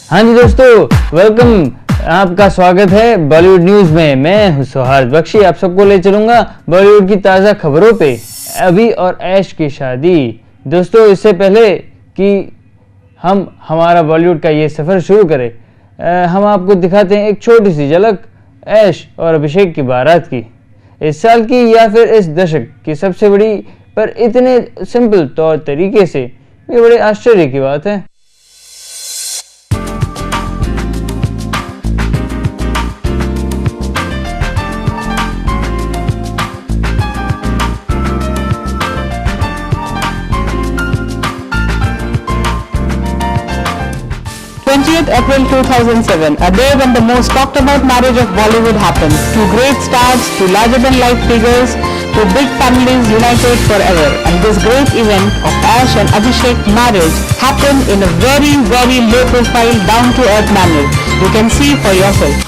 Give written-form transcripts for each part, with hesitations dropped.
हाँ जी दोस्तों, वेलकम। आपका स्वागत है बॉलीवुड न्यूज में। मैं हूं सुहार्द बख्शी, आप सबको ले चलूंगा बॉलीवुड की ताज़ा खबरों पे। अभी और ऐश की शादी। दोस्तों, इससे पहले कि हम हमारा बॉलीवुड का ये सफ़र शुरू करें, हम आपको दिखाते हैं एक छोटी सी झलक ऐश और अभिषेक की बारात की। इस साल की या फिर इस दशक की सबसे बड़ी, पर इतने सिंपल तौर तरीके से, ये बड़े आश्चर्य की बात है। April 2007, a day when the most talked about marriage of Bollywood happened. Two great stars, two larger than life figures, two big families united forever. And this great event of Ash and Abhishek marriage happened in a very, very low profile, down to earth manner. You can see for yourself.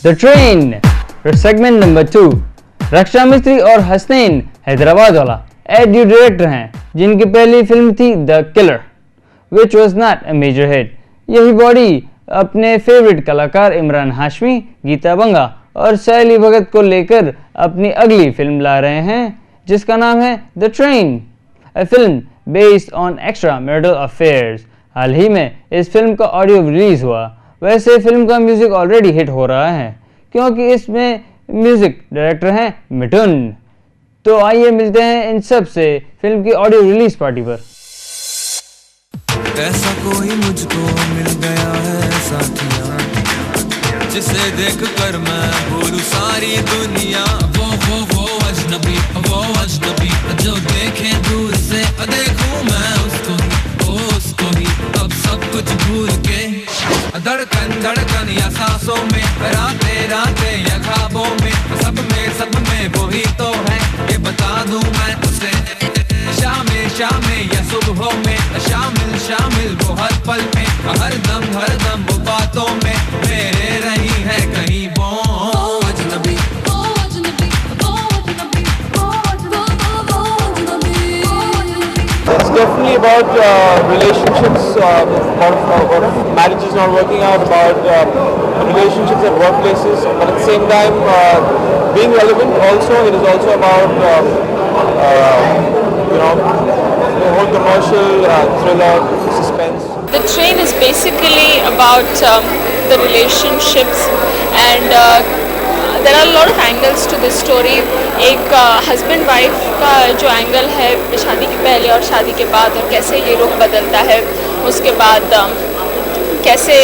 The train segment number 2। रक्षा मिस्त्री और हसनैन हैदराबाद वाला add you director हैं, जिनकी पहली film थी the killer, which was not a major hit. यही बॉडी अपने फेवरेट कलाकार इमरान हाशमी, गीता बंगा और सैली भगत को लेकर अपनी अगली फिल्म ला रहे हैं, जिसका नाम है the train, a film based on extramarital affairs. हाल ही में इस फिल्म का ऑडियो रिलीज हुआ। वैसे फिल्म का म्यूजिक ऑलरेडी हिट हो रहा है, क्योंकि इसमें म्यूजिक डायरेक्टर हैं मिठुन। तो आइए मिलते हैं इन सब से फिल्म की ऑडियो रिलीज पार्टी पर। ऐसा कोई मुझको मिल गया है साथिया, जिसे देखकर मैं भूलूं सारी दुनिया। वो अजनबी जो देखे दूर से, देखूं मैं उसको ही अब सब कुछ भूल के। धड़कन या सांसों में, रातें या ख्वाबों में, सब में वो ही तो है, ये बता दूं मैं उसे। शामें या सुबहों में, शामिल वो हर पल में, हर दम वो बातों में मेरे रही है कहीं वो अजनबी। It's definitely about relationships, about marriages not working out, about relationships at workplaces, but at the same time being relevant also. It is also about the whole commercial thriller, suspense. The Train is basically about the relationships and there are a lot of angles to this story. एक husband wife का जो angle है शादी के पहले और शादी के बाद, और कैसे ये रुख बदलता है, उसके बाद कैसे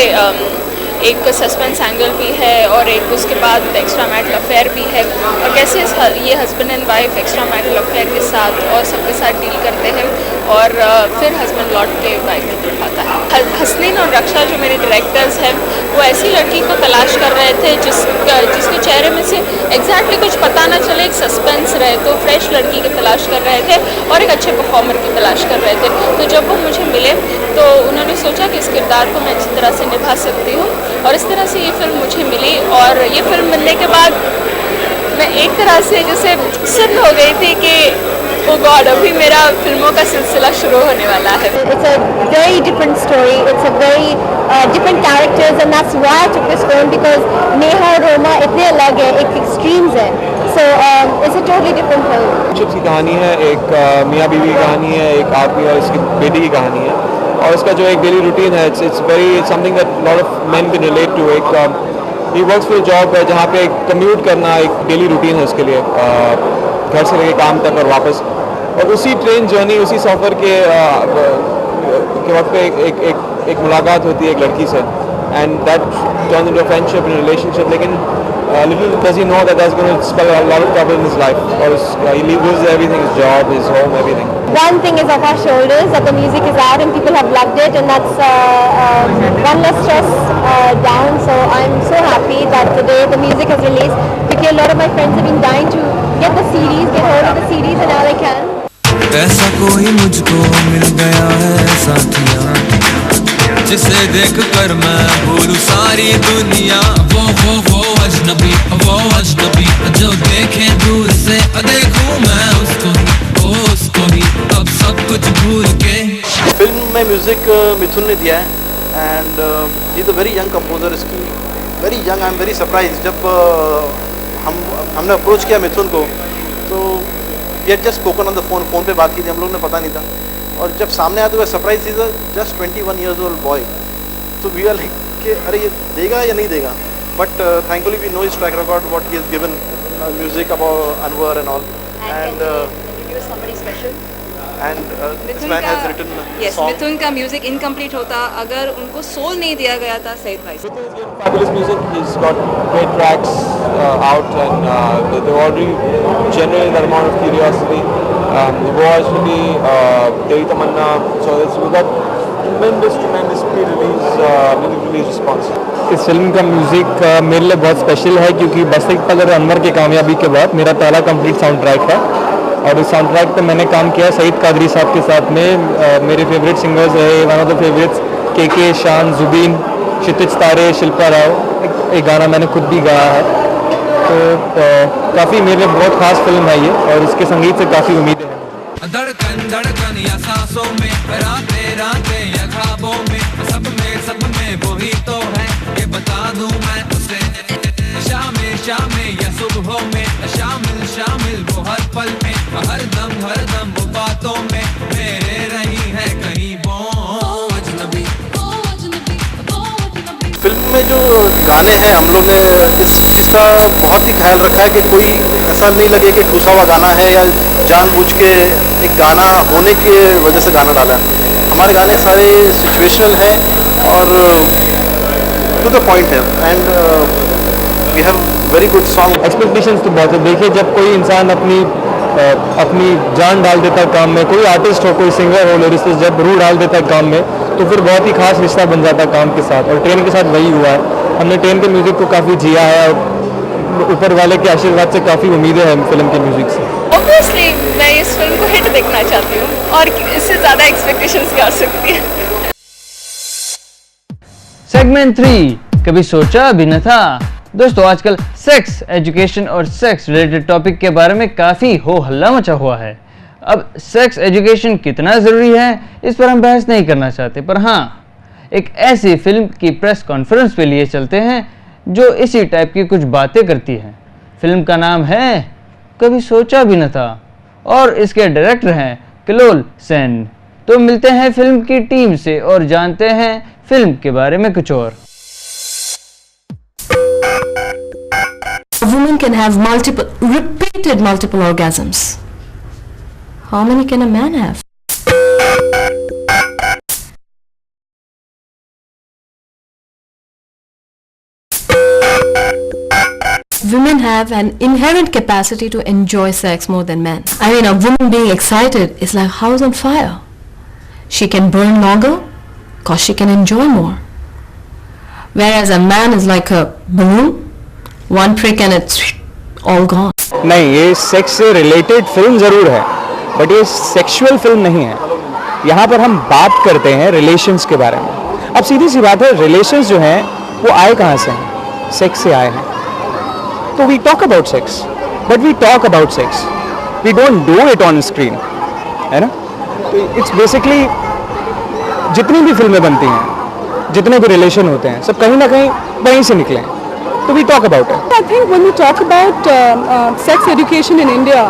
एक सस्पेंस एंगल भी है, और एक उसके बाद एक्स्ट्रा मैरिटल अफेयर भी है, और कैसे ये husband and wife extra marital affair के साथ और सबके साथ डील करते हैं, और फिर हस्बैंड लौट के वाइफ को उठाता है। हसनैन और रक्षा जो मेरे डायरेक्टर्स हैं, वो ऐसी लड़की को तलाश कर रहे थे जिसके चेहरे में से एग्जैक्टली कुछ पता ना चले, एक सस्पेंस रहे, तो फ्रेश लड़की की तलाश कर रहे थे और एक अच्छे परफॉर्मर की तलाश कर रहे थे। तो जब वो मुझे मिले तो उन्होंने सोचा कि इस किरदार को मैं अच्छी तरह से निभा सकती हूँ, और इस तरह से ये फिल्म मुझे मिली। और ये फिल्म मिलने के बाद मैं एक तरह से जैसे सुन्न हो गई थी कि ओ गॉड, अभी मेरा फिल्मों का सिलसिला शुरू होने वाला है। It's a very different story. It's a very different characters, and that's why I took this film, because Neha और रोमा इतने अलग है, एक extremes है. So it's a totally different film. की कहानी है, एक मियाँ बीवी की कहानी है, एक आदमी और इसकी बेटी की कहानी है, और इसका जो एक डेली रूटीन है, it's something that a lot of men can relate to. एक he works for a job है जहाँ पे कम्यूट करना एक डेली रूटीन है उसके लिए, घर से लेके काम तक और वापस, और उसी ट्रेन जर्नी, उसी सफ़र के वक्त पे एक मुलाकात होती है एक लड़की से, and that turns into a friendship and relationship. लेकिन little does he know that that's going to spell a lot of trouble in his life, or he loses everything, his job, his home, everything. One thing is off our shoulders, that the music is out and people have loved it, and that's one less stress down. So I'm so happy that today the music has released, because a lot of my friends have been dying to get the CDs, get hold of the CDs, and now they can. ऐसा कोई मुझको मिल गया है साथिया, जिसे देख कर मैं भूलूं सारी दुनिया। वो अजनबी जो देखे दूर से, देखूं मैं उसको ही अब सब कुछ भूल के। फिल्म में म्यूजिक मिथुन ने दिया है and he is a very young composer. इसकी very young, I am very surprise. जब हमने अप्रोच किया मिथुन को तो we had just spoken on the phone पे बात की थी, हम लोग ने पता नहीं था। और जब सामने आया तो वह surprise, is just 21 years old boy. तो वी आर लाइक कि अरे ये देगा या नहीं देगा, but thankfully we know his track record, what he has given music about Anwar and all and this man has written yes, song. Mithun का music incomplete होता अगर उनको सोल नहीं दिया गया था सईद भाई से। Fabulous music. He's got great tracks out, and they're already generating that amount of curiosity. The Voyage to be Teri Tamanna. So we got tremendous pre-release response. इस फिल्म का म्यूज़िक मेरे लिए बहुत स्पेशल है, क्योंकि बस एक पल और अनवर की कामयाबी के बाद मेरा पहला कंप्लीट साउंड ट्रैक है। और इस साउंड ट्रैक पे मैंने काम किया सईद कादरी साहब के साथ में। मेरे फेवरेट सिंगर्स रहे, वन ऑफ द फेवरेट्स के शान, जुबीन, क्षितिज तारे, शिल्पा राव। एक गाना मैंने खुद भी गाया है। तो काफ़ी मेरे लिए बहुत ख़ास फिल्म है ये, और इसके संगीत से काफ़ी उम्मीदें हैं। धड़कन या सांसों में, रातें या ख्वाबों में, सब में वही तो है, ये बता दूं मैं उसे। शामें या सुबहों में, शामिल वो हर पल में, हर दम वो बातों में मेरे रही है कहीं वो अजनबी। फिल्म में जो गाने हैं हम लोग ने इस चीज़ का बहुत ही ख्याल रखा है कि कोई ऐसा नहीं लगे कि ठूसा हुआ गाना है या जानबूझ के एक गाना होने की वजह से गाना डाला है। हमारे गाने सारे सिचुएशनल हैं और टू द पॉइंट है, and we have very good song. Expectations तो बहुत है। देखिए, जब कोई इंसान अपनी जान डाल देता है काम में, कोई आर्टिस्ट हो, कोई सिंगर हो, लिरिसिस्ट जब रूह डाल देता है काम में, तो फिर बहुत ही खास रिश्ता बन जाता है काम के साथ। और ट्रेन के साथ वही हुआ है। हमने ट्रेन के म्यूज़िक को काफ़ी जिया है, और ऊपर वाले के आशीर्वाद से काफ़ी उम्मीदें हैं फिल्म के म्यूज़िक से। ऑब्वियसली मैं इस फिल्म को हिट देखना चाहती हूँ, और इससे ज़्यादा एक्सपेक्टेशंस क्या हो सकती है। सेगमेंट 3, कभी सोचा भी न था। दोस्तों, आजकल सेक्स एजुकेशन और सेक्स रिलेटेड टॉपिक के बारे में काफ़ी हो हल्ला मचा हुआ है। अब सेक्स एजुकेशन कितना ज़रूरी है, इस पर हम बहस नहीं करना चाहते, पर हाँ, एक ऐसी फिल्म की प्रेस कॉन्फ्रेंस पे लिए चलते हैं जो इसी टाइप की कुछ बातें करती है। फिल्म का नाम है कभी सोचा भी न था, और इसके डायरेक्टर हैं किलोल सेन। तो मिलते हैं फिल्म की टीम से और जानते हैं फिल्म के बारे में कुछ और। A woman can have repeated multiple orgasms. How many can a man have? Women have an inherent capacity to enjoy sex more than men. I mean, a woman being excited is like a house on fire. She can burn longer because she can enjoy more. Whereas a man is like a balloon. One prick and it's all gone. नहीं, ये sex से related film ज़रूर है, but ये sexual film नहीं है। यहाँ पर हम बात करते हैं रिलेशंस के बारे में। अब सीधी सी बात है, रिलेशंस जो हैं वो आए कहाँ से हैं? सेक्स से आए हैं। तो we talk about sex, but we talk about sex, we don't do it on screen, है ना? तो इट्स बेसिकली जितनी भी फिल्में बनती हैं, जितने भी रिलेशन होते हैं, सब कहीं ना कहीं वहीं से निकले हैं। So we talk about it. I think when we talk about sex education in India,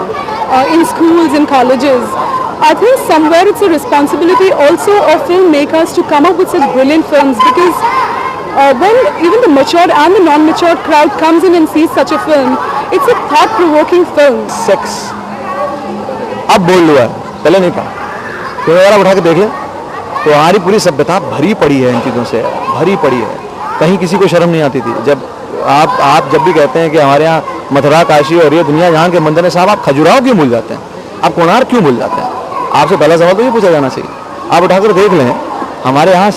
in schools, in colleges, I think somewhere it's a responsibility also of filmmakers to come up with such brilliant films, because when even the mature and the non-mature crowd comes in and sees such a film, it's a thought-provoking film. Sex. अब बोल लूँ, पहले नहीं था। तो अगर आप उठा के देख लें, तो हमारी पूरी सभ्यता भरी पड़ी है इन चीज़ों से, भरी पड़ी है। कहीं किसी को शर्म नहीं आती थी। जब आप जब भी कहते हैं कि हमारे यहाँ मथुरा, काशी और ये दुनिया जहाँ के मंदिर है, साहब आप खजुराहो क्यों भूल जाते हैं? आप कोणार्क क्यों भूल जाते हैं? आपसे पहला सवाल तो ये पूछा जाना चाहिए। आप उठाकर देख लें हमारे यहाँ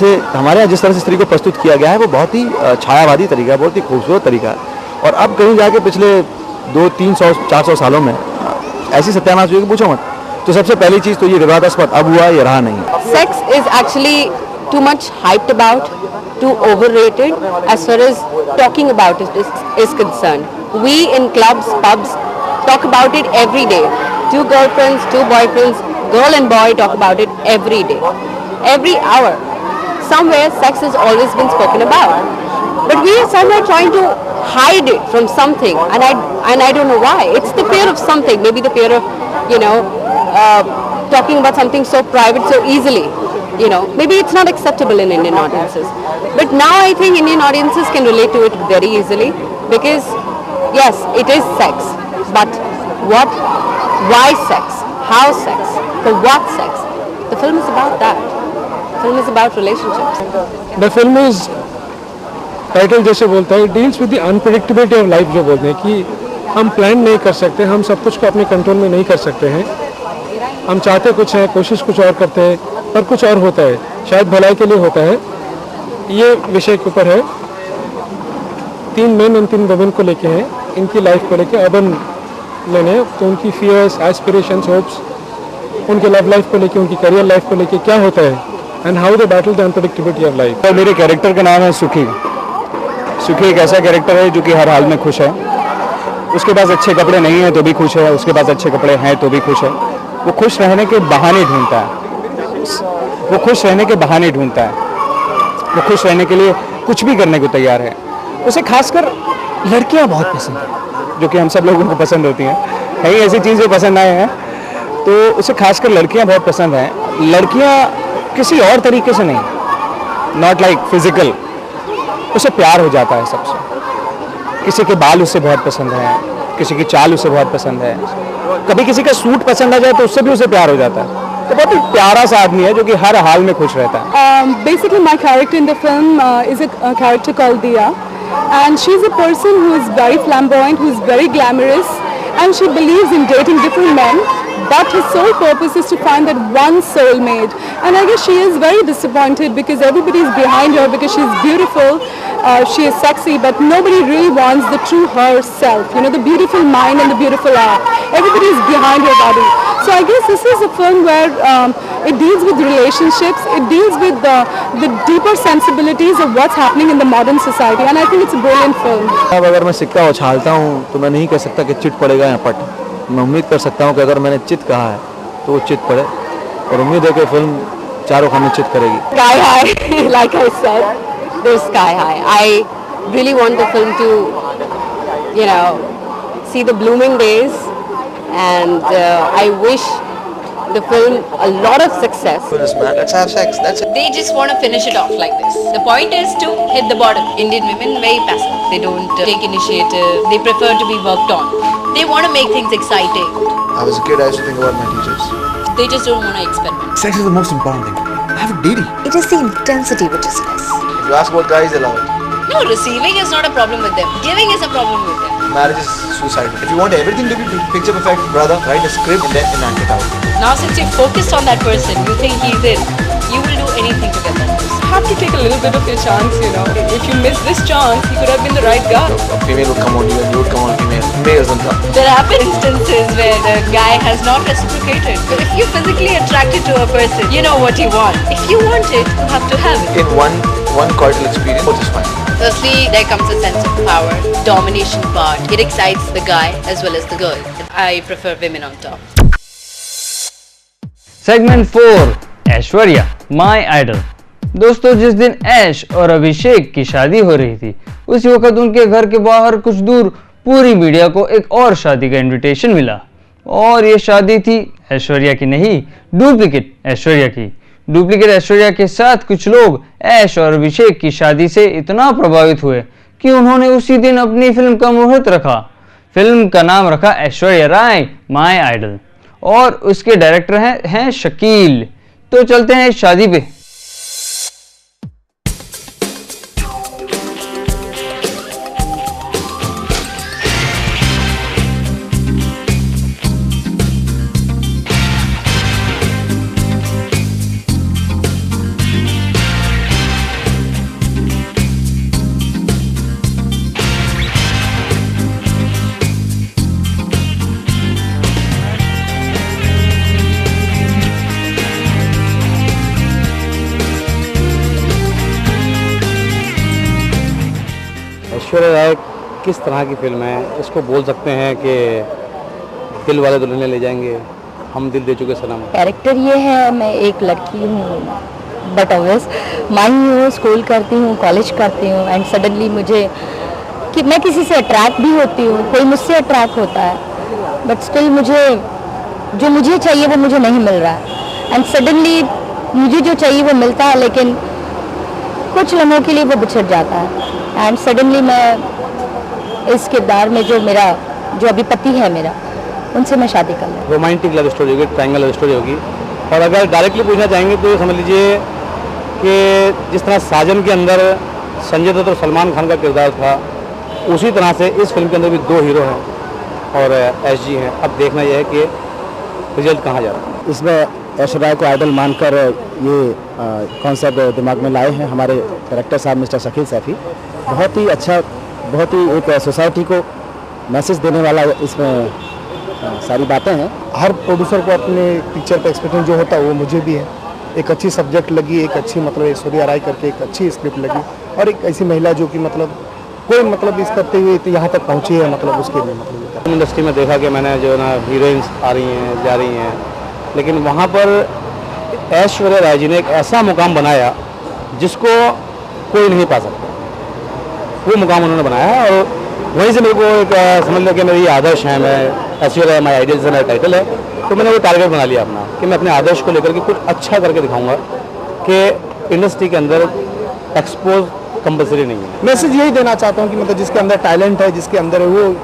जिस तरह से स्त्री को प्रस्तुत किया गया है वो बहुत ही छायावादी तरीका है, बहुत ही खूबसूरत तरीका है। और अब कहीं जाके पिछले 200-300-400 सालों में ऐसी सत्यानाश हुई कि पूछो मत। तो सबसे पहली चीज़ तो ये विवादास्पद अब हुआ, ये रहा नहीं। Sex is actually too much hyped about, too overrated as far as talking about it is concerned. We in clubs, pubs talk about it every day. 2 girlfriends, 2 boyfriends, girl and boy talk about it every day, every hour. Somewhere sex has always been spoken about, but we are somewhere trying to hide it from something, and I don't know why. It's the fear of something, maybe the fear of, talking about something so private so easily. Maybe it's not acceptable in Indian audiences. But now I think Indian audiences can relate to it very easily, because yes, it is sex, but what, why sex, how sex, for what sex? The film is about that. The film is about relationships. The film is, title जैसे बोलता है, deals with the unpredictability of life, जो बोलते हैं कि हम plan नहीं कर सकते, हम सब कुछ को अपने कंट्रोल में नहीं कर सकते हैं। हम चाहते कुछ है, कोशिश कुछ और करते हैं, पर कुछ और होता है, शायद भलाई के लिए होता है। ये विषय के ऊपर है। 3 मेन और 3 वुमेन को लेके हैं, इनकी लाइफ को लेके, अर्बन मैन है तो उनकी फियर्स, एस्पिरेशंस, होप्स, उनके लव लाइफ को लेके, उनकी करियर लाइफ को लेके क्या होता है, and how they battle the unpredictability of life. और मेरे कैरेक्टर का नाम है सुखी। सुखी एक ऐसा कैरेक्टर है जो कि हर हाल में खुश है। उसके पास अच्छे कपड़े नहीं हैं तो भी खुश है, उसके पास अच्छे कपड़े हैं तो भी खुश है। वो खुश रहने के बहाने ढूंढता है, वो खुश रहने के बहाने ढूंढता है, वो खुश रहने के लिए कुछ भी करने को तैयार है। उसे खासकर लड़कियां बहुत पसंद है, जो कि हम सब लोगों को पसंद होती हैं। कई ऐसी चीज़ें पसंद आए हैं तो उसे खासकर लड़कियां बहुत पसंद हैं। लड़कियां किसी और तरीके से नहीं, नॉट लाइक फिजिकल, उसे प्यार हो जाता है सबसे। किसी के बाल उसे बहुत पसंद है, किसी की चाल उसे बहुत पसंद है, कभी किसी का सूट पसंद आ जाए तो उससे भी उसे प्यार हो जाता है। तो बहुत ही प्यारा सा आदमी है जो कि हर हाल में खुश रहता है। Basically my character in the film is a character called Diya, and she's a person who is very flamboyant, who is very glamorous, and she believes in dating different men, but her sole purpose is to find that one soulmate. And I guess she is very disappointed because everybody is behind her because she's beautiful, she is sexy, but nobody really wants the true herself, the beautiful mind and the beautiful art. Everybody is behind her body. So I guess this is a film where it deals with relationships, it deals with the deeper sensibilities of what's happening in the modern society, and I think it's a brilliant film. अब अगर मैं सिक्का उछालता हूँ तो मैं नहीं कह सकता कि चिट पड़ेगा या पट। मैं उम्मीद कर सकता हूँ कि अगर मैंने चित कहा है तो वो चित पड़े, और उम्मीद है कि फिल्म चारों खाने चित करेगी। Sky high, like I said, they're sky high. I really want the film to, see the blooming days, and I wish the film a lot of success. Let's have sex, that's it. They just want to finish it off like this. The point is to hit the bottom. Indian women very passive. They don't take initiative. They prefer to be worked on. They want to make things exciting. I was a kid, I used to think about my teachers. They just don't want to experiment. Sex is the most important thing. Have a dating. It is the intensity which is less. If you ask about guys, they love it. No, receiving is not a problem with them. Giving is a problem with them. Marriage is suicidal. If you want everything to be picture perfect, brother, write a script and then enact it out. Now since you're focused on that person, you think he's in, you will do anything to get that person. You have to take a little bit of your chance, If you miss this chance, he could have been the right guy. A female would come on you and you would come on female. Males don't come. There have been instances where the guy has not reciprocated. So if you're physically attracted to a person, you know what you want. If you want it, you have to have it. In one coital experience, both is fine. Firstly, there comes a sense of power, domination part. It excites the guy as well as the girl. I prefer women on top. Segment 4 Aishwarya my idol. दोस्तों, जिस दिन ऐश और अभिषेक की शादी हो रही थी, उसी वक्त उनके घर के बाहर कुछ दूर पूरी मीडिया को एक और शादी का इनविटेशन मिला, और ये शादी थी ऐश्वर्या की नहीं, डुप्लीकेट ऐश्वर्या की। डुप्लीकेट ऐश्वर्या के साथ कुछ लोग ऐश और अभिषेक की शादी से इतना प्रभावित हुए कि उन्होंने उसी दिन अपनी फिल्म का मुहूर्त रखा। फिल्म का नाम रखा ऐश्वर्या राय माय आइडल, और उसके डायरेक्टर हैं शकील। तो चलते हैं इस शादी पे। ऐश्वर्या राय किस तरह की फिल्म है, इसको बोल सकते हैं कि दिल वाले दुल्हनिया ले जाएंगे, हम दिल दे चुके सनम। कैरेक्टर ये है, मैं एक लड़की हूँ बट ऑब्वियस माई हूँ, स्कूल करती हूँ, कॉलेज करती हूँ एंड सडनली मुझे कि मैं किसी से अट्रैक्ट भी होती हूँ, कोई मुझसे अट्रैक्ट होता है बट स्टिल मुझे जो मुझे चाहिए वो मुझे नहीं मिल रहा है एंड सडनली मुझे जो चाहिए वो मिलता है लेकिन कुछ लम्हों के लिए वो बिछड़ जाता है एंड सडनली मैं इस किरदार में जो अभी पति है मेरा, उनसे मैं शादी कर लूँ। रोमांटिक लव स्टोरी होगी, ट्रायंगल लव स्टोरी होगी। और अगर डायरेक्टली पूछना चाहेंगे तो समझ लीजिए कि जिस तरह साजन के अंदर संजय दत्त और सलमान खान का किरदार था, उसी तरह से इस फिल्म के अंदर भी दो हीरो हैं और एसजी हैं। अब देखना यह है कि रिजल्ट कहाँ जा रहा है। इसमें ऐश्वर्या राय को आइडल मानकर ये कॉन्सेप्ट दिमाग में लाए हैं हमारे डायरेक्टर साहब मिस्टर शकील सैफी। बहुत ही अच्छा, बहुत ही एक सोसाइटी को मैसेज देने वाला इसमें सारी बातें हैं। हर प्रोड्यूसर को अपने पिक्चर का एक्सपीरियंस जो होता है वो मुझे भी है। एक अच्छी सब्जेक्ट लगी, एक अच्छी मतलब ऐश्वर्या राय करके एक अच्छी स्क्रिप्ट लगी और एक ऐसी महिला जो कि मतलब कोई मतलब इस करते हुए तो यहाँ तक पहुँची है, मतलब उसके लिए मतलब इंडस्ट्री में देखा कि मैंने जो है ना हीरोइंस आ रही हैं, जा रही हैं, लेकिन वहाँ पर ऐश्वर्या राय जी ने एक ऐसा मुकाम बनाया जिसको कोई नहीं पा सकता। वो मुकाम उन्होंने बनाया है और वहीं से मेरे को एक समझ लो कि मेरी आदर्श है, मैं ऐश्वर्या माई आइडियल से मेरा टाइटल है, तो मैंने वो टारगेट बना लिया अपना कि मैं अपने आदर्श को लेकर के कुछ अच्छा करके दिखाऊंगा कि इंडस्ट्री के अंदर एक्सपोज कंपल्सरी नहीं है। मैसेज यही देना चाहता हूँ कि मतलब जिसके अंदर टैलेंट है, जिसके अंदर है, वो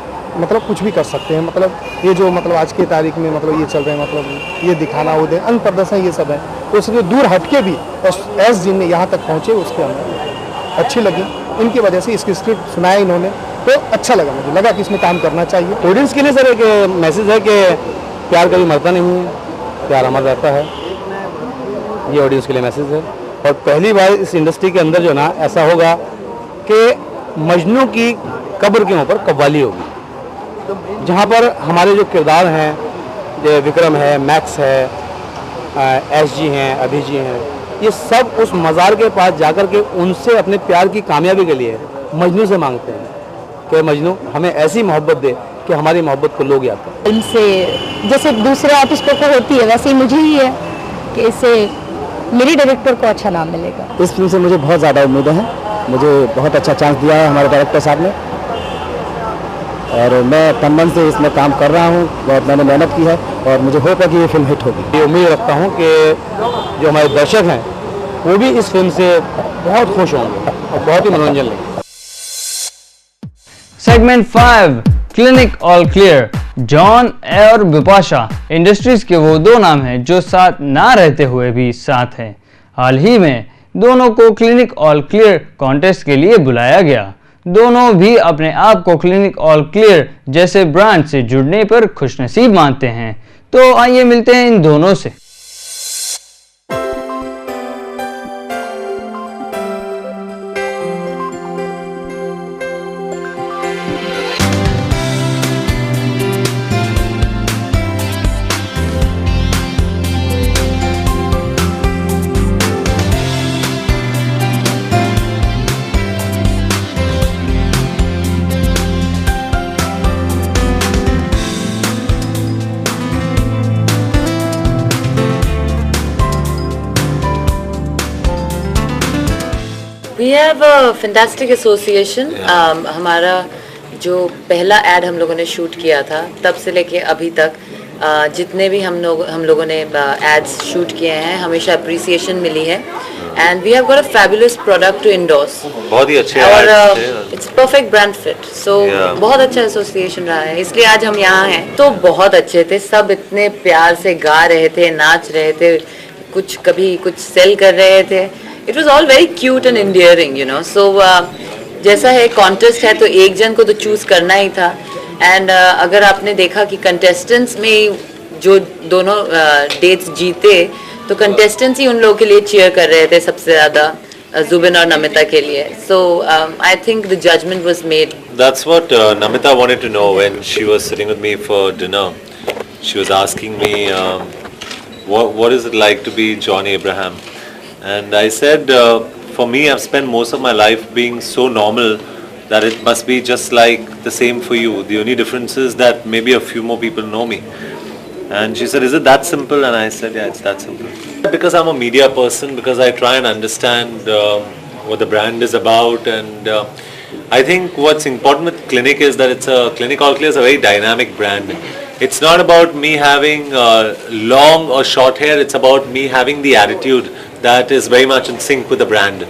मतलब कुछ भी कर सकते हैं। मतलब ये जो मतलब आज की तारीख में मतलब ये चल रहे हैं, मतलब ये दिखाना, वो अंग प्रदर्शन, ये सब है, तो उसके दूर हटके भी एस जी ने यहाँ तक पहुँचे, उसके अंदर अच्छी लगी। इनकी वजह से इसकी स्क्रिप्ट सुनाया इन्होंने तो अच्छा लगा, मुझे लगा कि इसमें काम करना चाहिए। ऑडियंस के लिए सर एक मैसेज है कि प्यार कभी मरता नहीं है, प्यार अमर रहता है, ये ऑडियंस के लिए मैसेज है। और पहली बार इस इंडस्ट्री के अंदर जो ना ऐसा होगा कि मजनू की कब्र के ऊपर कव्वाली होगी, जहाँ पर हमारे जो किरदार हैं, जो विक्रम है, मैक्स है, एस जी हैं, अभी जी हैं, ये सब उस मज़ार के पास जाकर के उनसे अपने प्यार की कामयाबी के लिए मजनू से मांगते हैं कि मजनू हमें ऐसी मोहब्बत दे कि हमारी मोहब्बत को लोग याद करें। फिल्म से जैसे दूसरे आर्टिस्टों को होती है वैसे ही मुझे ही है कि इससे मेरी डायरेक्टर को अच्छा नाम मिलेगा। इस फिल्म से मुझे बहुत ज़्यादा उम्मीदें हैं, मुझे बहुत अच्छा चांस दिया है हमारे डायरेक्टर साहब ने और मैं तन मन से इसमें काम कर रहा हूँ, बहुत मैंने मेहनत की है और मुझे होप है कि ये फिल्म हिट होगी। ये उम्मीद रखता हूँ कि जो हमारे दर्शक हैं वो भी इस फिल्म से बहुत खुश होंगे और बहुत ही मनोरंजन लेंगे। Segment 5 clinic all clear. John और बिपाशा इंडस्ट्रीज के वो दो नाम हैं जो साथ ना रहते हुए भी साथ हैं। हाल ही में दोनों को क्लिनिक ऑल क्लियर कॉन्टेस्ट के लिए बुलाया गया। दोनों भी अपने आप को क्लिनिक ऑल क्लियर जैसे ब्रांड से जुड़ने पर खुशनसीब मानते हैं। तो आइए मिलते हैं इन दोनों से। We have a fantastic association. हमारा जो पहला एड हम लोगों ने शूट किया था तब से लेके अभी तक जितने भी हम लोगों ने एड्स शूट किए हैं हमेशा अप्रिसिएशन मिली है and we have got a fabulous product to endorse. बहुत ही अच्छे और it's perfect brand fit, so बहुत अच्छा एसोसिएशन रहा है, इसलिए आज हम यहाँ हैं। तो बहुत अच्छे थे, सब इतने प्यार से गा रहे थे, नाच रहे थे, कुछ कभी कुछ सेल कर रहे थे। It was all very cute and endearing, you know. So जैसा है कॉन्टेस्ट है तो एक जन को तो चूज करना ही था एंड अगर आपने देखा कि कंटेस्टेंट्स में जो दोनों डेट्स जीते तो कंटेस्टेंट्स ही उन लोगों के लिए चीयर कर रहे थे सबसे ज्यादा, जुबिन और नमिता के लिए। So I think the judgement was made. That's what Namita wanted to know when she was sitting with me for dinner. She was asking me what is it like to be John Abraham, and I said for me I've spent most of my life being so normal that it must be just like the same for you. The only difference is that maybe a few more people know me. And she said, is it that simple? And I said, yeah, it's that simple. Because I'm a media person, because I try and understand what the brand is about, and I think what's important with Clinic is that it's a Clinic All Clear is a very dynamic brand. It's not about me having long or short hair, it's about me having the attitude that is very much in sync with the brand.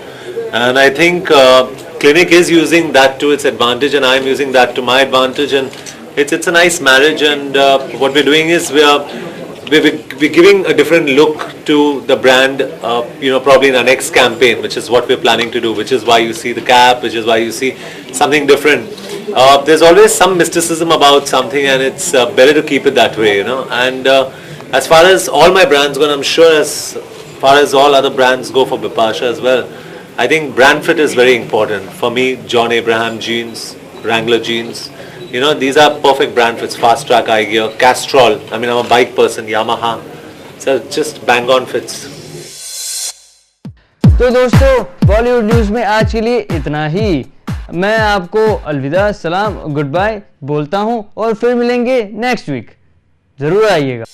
And I think Clinic is using that to its advantage, and I'm using that to my advantage, and it's a nice marriage. And what we're doing is we're giving a different look to the brand, probably in our next campaign, which is what we're planning to do, which is why you see the cap, which is why you see something different. There's always some mysticism about something, and it's better to keep it that way, And as far as all my brands go, and I'm sure as far as all other brands go for Bipasha as well, I think brand fit is very important. For me, John Abraham jeans, Wrangler jeans, these are perfect brand fits. Fast Track eye gear, Castrol. I mean, I'm a bike person. Yamaha. So just bang on fits. तो दोस्तों, Bollywood news में आज के लिए इतना ही। मैं आपको अलविदा, सलाम, गुड बाय बोलता हूँ और फिर मिलेंगे नेक्स्ट वीक। जरूर आइएगा।